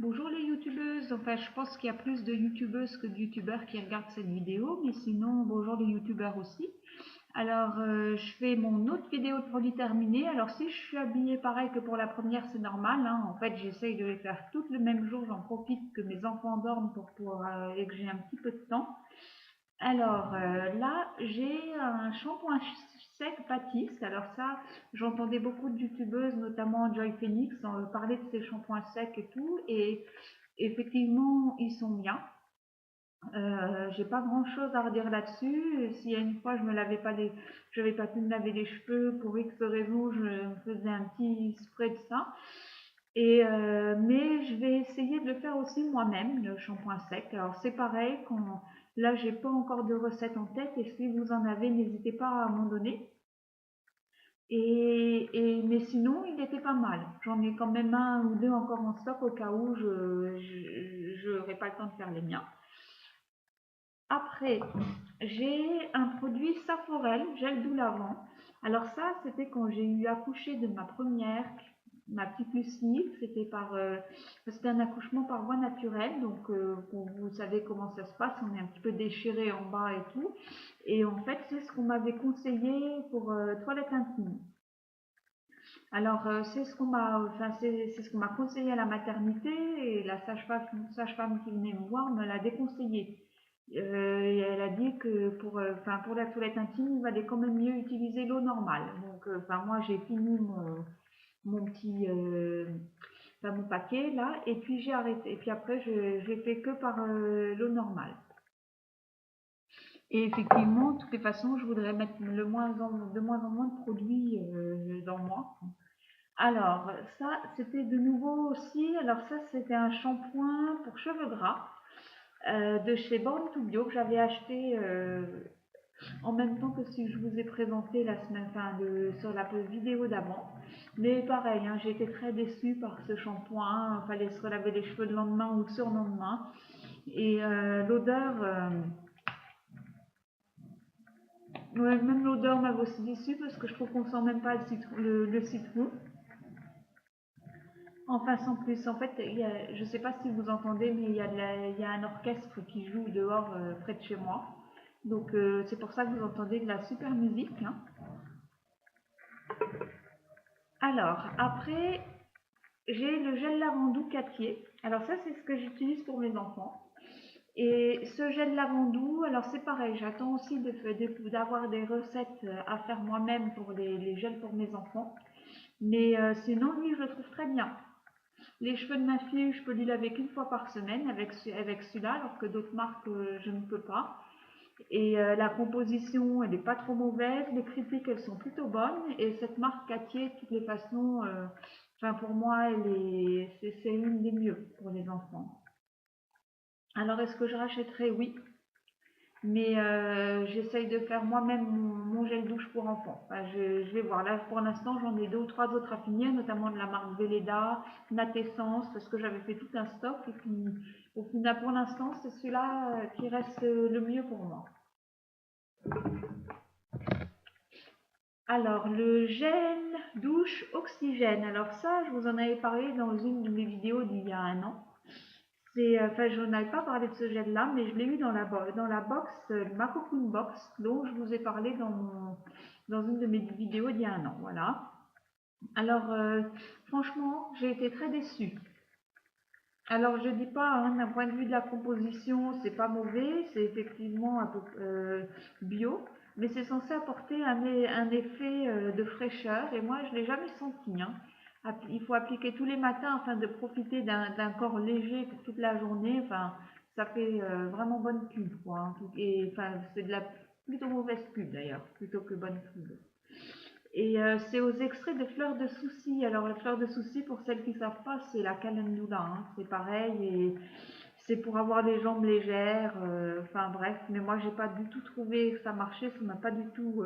Bonjour les youtubeuses, enfin je pense qu'il y a plus de youtubeuses que de youtubeurs qui regardent cette vidéo, mais sinon bonjour les youtubeurs aussi. Alors je fais mon autre vidéo de produit terminé. Alors si je suis habillée pareil que pour la première, c'est normal, hein. En fait j'essaye de les faire toutes le même jour, j'en profite que mes enfants dorment et que j'ai un petit peu de temps. Alors là, j'ai un shampoing sec Batiste. Alors ça, j'entendais beaucoup de youtubeuses, notamment Joy Phoenix, parler de ces shampoings secs et tout. Et effectivement, ils sont bien. J'ai pas grand chose à redire là-dessus. S'il y a une fois, je n'avais pas pu me laver les cheveux pour X raison, je me faisais un petit spray de ça. Mais je vais essayer de le faire aussi moi-même, le shampoing sec. Alors c'est pareil, là j'ai pas encore de recette en tête et si vous en avez, n'hésitez pas à m'en donner. Mais sinon, il était pas mal. J'en ai quand même un ou deux encore en stock au cas où je n'aurai pas le temps de faire les miens. Après, j'ai un produit Saforel, gel doux lavant. Alors ça, c'était quand j'ai eu accouché de ma petite Lucie. C'était un accouchement par voie naturelle. Donc, vous savez comment ça se passe. On est un petit peu déchiré en bas et tout. Et en fait, c'est ce qu'on m'avait conseillé pour toilette intime. Alors, c'est ce qu'on m'a conseillé à la maternité et la sage-femme qui venait me voir me l'a déconseillé. Et elle a dit que pour la toilette intime, il valait quand même mieux utiliser l'eau normale. Donc, moi, j'ai fini mon petit, mon paquet là, et puis j'ai arrêté. Et puis après, j'ai fait que par l'eau normale. Et effectivement, de toutes les façons, je voudrais mettre de moins en moins de produits dans moi. Alors, ça, c'était de nouveau aussi. Alors, ça, c'était un shampoing pour cheveux gras de chez Born to Bio que j'avais acheté en même temps que ce que je vous ai présenté la semaine, sur la vidéo d'avant. Mais pareil, hein, j'ai été très déçue par ce shampoing. Il fallait se relaver les cheveux le lendemain ou le surlendemain. Et l'odeur, ouais, même l'odeur m'avait aussi déçue parce que je trouve qu'on sent même pas le citron. Enfin, sans plus, en fait, je ne sais pas si vous entendez, mais il y a un orchestre qui joue dehors près de chez moi. Donc, c'est pour ça que vous entendez de la super musique, hein. Alors, après, j'ai le gel lavandou Cattier. Alors ça, c'est ce que j'utilise pour mes enfants. Et ce gel lavandou, alors c'est pareil, j'attends aussi d'avoir des recettes à faire moi-même pour les gels pour mes enfants. Mais sinon, lui, je le trouve très bien. Les cheveux de ma fille, je peux lui laver qu'une fois par semaine avec celui-là, alors que d'autres marques, je ne peux pas. Et la composition, elle n'est pas trop mauvaise. Les critiques, elles sont plutôt bonnes. Et cette marque Cattier, de toutes les façons, pour moi, c'est une des mieux pour les enfants. Alors, est-ce que je rachèterai? Oui. Mais j'essaye de faire moi-même mon gel douche pour enfants. Enfin, je vais voir. Là, pour l'instant, j'en ai deux ou trois autres à finir, notamment de la marque Velleda, Natessence, parce que j'avais fait tout un stock. Et puis, au final, pour l'instant, c'est celui-là qui reste le mieux pour moi. Alors, le gel douche oxygène. Alors ça, je vous en avais parlé dans une de mes vidéos d'il y a un an. Je n'avais pas parlé de ce gel-là, mais je l'ai eu dans la box, ma Cocoon Box, dont je vous ai parlé dans une de mes vidéos d'il y a un an. Voilà. Alors, franchement, j'ai été très déçue. Alors, je dis pas, hein, d'un point de vue de la composition, c'est pas mauvais, c'est effectivement un peu bio, mais c'est censé apporter un effet de fraîcheur, et moi, je l'ai jamais senti, hein. Il faut appliquer tous les matins afin de profiter d'un corps léger pour toute la journée. Enfin, ça fait vraiment bonne pub, quoi, hein. Et enfin, c'est de la plutôt mauvaise pub d'ailleurs, plutôt que bonne pub. Et c'est aux extraits de fleurs de souci. Alors, la fleur de souci, pour celles qui ne savent pas, c'est la calendula, hein. C'est pareil, et c'est pour avoir des jambes légères. Enfin, bref, mais moi, j'ai pas du tout trouvé que ça marchait. Ça m'a pas du tout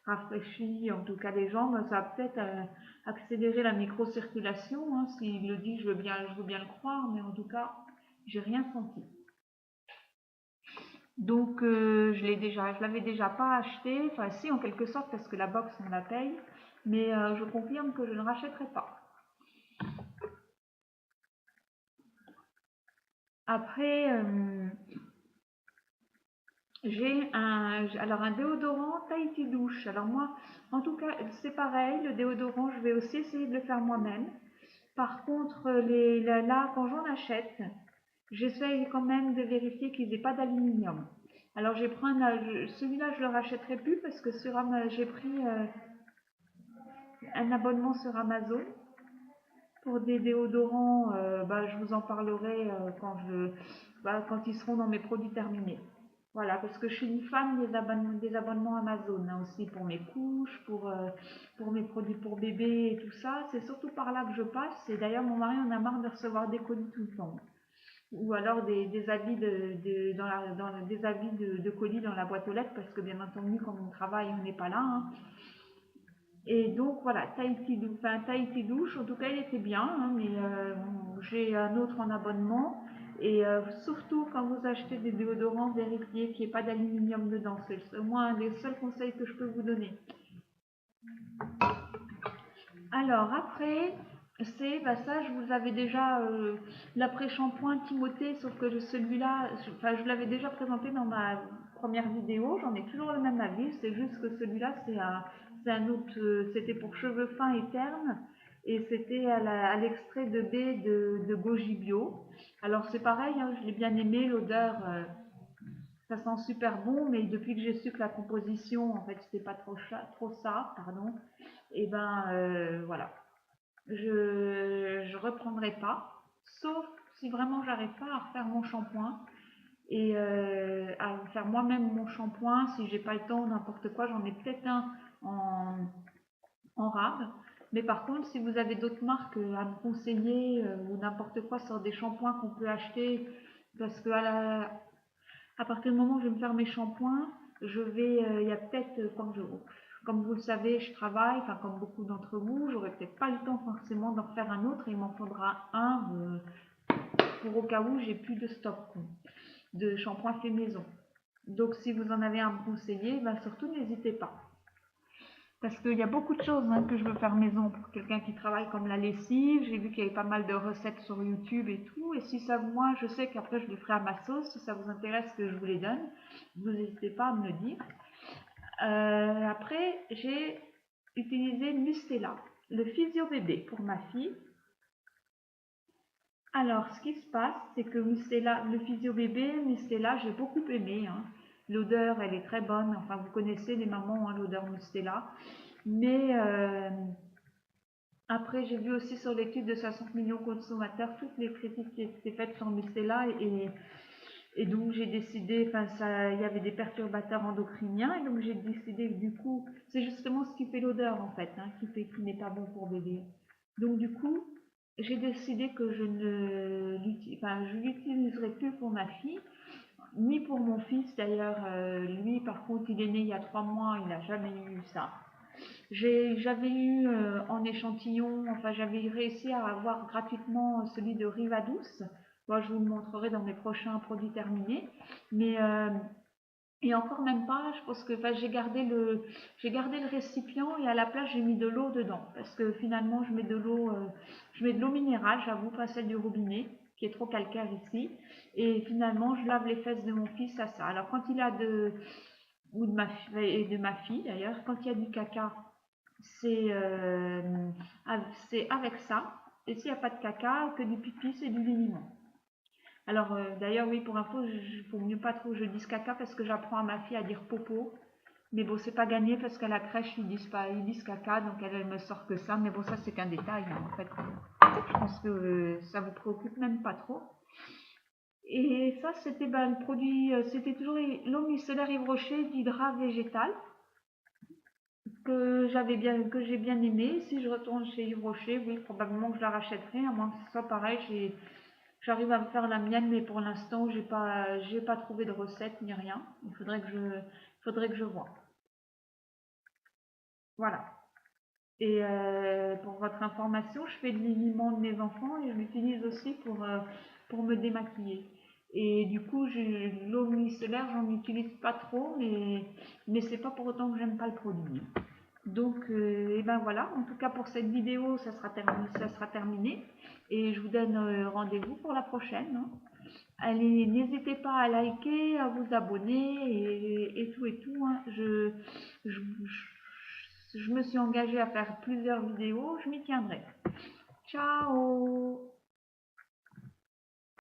rafraîchi, en tout cas, les jambes. Ça a peut-être accéléré la microcirculation, hein. S'il le dit, je veux bien le croire, mais en tout cas, j'ai rien senti. Donc, je l'avais déjà pas acheté, enfin si en quelque sorte parce que la box on la paye, mais je confirme que je ne rachèterai pas. Après, j'ai un déodorant Tahiti Douche. Alors moi, en tout cas, c'est pareil, le déodorant, je vais aussi essayer de le faire moi-même. Par contre, là, quand j'en achète, j'essaye quand même de vérifier qu'ils n'aient pas d'aluminium. Alors j'ai pris celui-là, je le rachèterai plus parce que j'ai pris un abonnement sur Amazon pour des déodorants. Je vous en parlerai quand ils seront dans mes produits terminés. Voilà, parce que je suis une fan des abonnements Amazon, hein, aussi pour mes couches, pour mes produits pour bébé et tout ça. C'est surtout par là que je passe. Et d'ailleurs, mon mari en a marre de recevoir des colis tout le temps. Ou alors des avis des avis de colis dans la boîte aux lettres, parce que bien entendu, quand on travaille, on n'est pas là, hein. Et donc voilà, Tahiti Douche, en tout cas il était bien, hein, mais j'ai un autre en abonnement. Et surtout quand vous achetez des déodorants, vérifiez qu'il n'y ait pas d'aluminium dedans. C'est au moins un des seuls conseils que je peux vous donner. Alors après, ça, je vous avais déjà l'après-shampoing Timothée, sauf que celui-là, je l'avais déjà présenté dans ma première vidéo. J'en ai toujours le même avis, c'est juste que celui-là, c'est un autre, c'était pour cheveux fins et ternes, et c'était à l'extrait de baie de goji bio. Alors c'est pareil, hein, je l'ai bien aimé, l'odeur, ça sent super bon, mais depuis que j'ai su que la composition, en fait, c'était pas trop ça, pardon, et ben voilà, je reprendrai pas, sauf si vraiment j'arrive pas à refaire mon shampoing et à faire moi-même mon shampoing. Si j'ai pas le temps, n'importe quoi, j'en ai peut-être un en rab. Mais par contre, si vous avez d'autres marques à me conseiller ou n'importe quoi sur des shampoings qu'on peut acheter, parce que à partir du moment où je vais me faire mes shampoings, il y a peut-être, comme vous le savez, je travaille, enfin comme beaucoup d'entre vous, j'aurai peut-être pas le temps forcément d'en faire un autre et il m'en faudra un pour au cas où j'ai plus de stock de shampoing fait maison. Donc si vous en avez un à me conseiller, surtout n'hésitez pas. Parce qu'il y a beaucoup de choses, hein, que je veux faire maison pour quelqu'un qui travaille comme la lessive. J'ai vu qu'il y avait pas mal de recettes sur YouTube et tout. Et si ça, moi, je sais qu'après je les ferai à ma sauce. Si ça vous intéresse que je vous les donne, vous n'hésitez pas à me le dire. Après, j'ai utilisé Mustela, le physio bébé pour ma fille. Alors, ce qui se passe, c'est que le physio bébé, Mustela, j'ai beaucoup aimé, hein. L'odeur, elle est très bonne. Enfin, vous connaissez les mamans, hein, l'odeur Mustela. Mais après, j'ai vu aussi sur l'étude de 60 millions de consommateurs toutes les critiques qui étaient faites sur Mustela et donc j'ai décidé, il y avait des perturbateurs endocriniens et donc j'ai décidé que du coup, c'est justement ce qui fait l'odeur en fait, hein, qui n'est pas bon pour bébé. Donc du coup, j'ai décidé que je l'utiliserai plus pour ma fille, ni pour mon fils d'ailleurs. Lui, par contre, il est né il y a 3 mois, il n'a jamais eu ça. J'avais eu en échantillon, j'avais réussi à avoir gratuitement celui de Rivadouce. Moi, je vous le montrerai dans mes prochains produits terminés. Mais et encore même pas, je pense que j'ai gardé le récipient et à la place j'ai mis de l'eau dedans parce que finalement je mets de l'eau minérale, j'avoue, pas celle du robinet qui est trop calcaire ici. Et finalement je lave les fesses de mon fils à ça. Alors quand il a ou de ma fille d'ailleurs, quand il y a du caca, c'est avec ça. Et s'il n'y a pas de caca, que du pipi, c'est du liniment. Alors d'ailleurs, oui, pour info, il faut mieux pas trop que je dise caca parce que j'apprends à ma fille à dire popo. Mais bon, c'est pas gagné parce qu'à la crèche, ils disent caca, donc elle me sort que ça. Mais bon, ça, c'est qu'un détail, hein, en fait. Je pense que ça vous préoccupe même pas trop. Et ça, c'était le produit, c'était toujours l'eau micellaire Yves Rocher d'hydrat végétal que j'ai bien aimé. Si je retourne chez Yves Rocher, oui, probablement que je la rachèterai, à moins que ce soit pareil. J'arrive à me faire la mienne, mais pour l'instant, j'ai pas trouvé de recette ni rien. Il faudrait que je voie. Voilà. Et pour votre information, je fais de l'uniment de mes enfants et je l'utilise aussi pour me démaquiller. Et du coup, l'eau micellaire, j'en utilise pas trop, mais c'est pas pour autant que j'aime pas le produit. Donc, et ben voilà, en tout cas pour cette vidéo, ça sera terminé et je vous donne rendez-vous pour la prochaine, hein. Allez, n'hésitez pas à liker, à vous abonner et tout et tout, hein. Je, je me suis engagée à faire plusieurs vidéos, je m'y tiendrai. Ciao!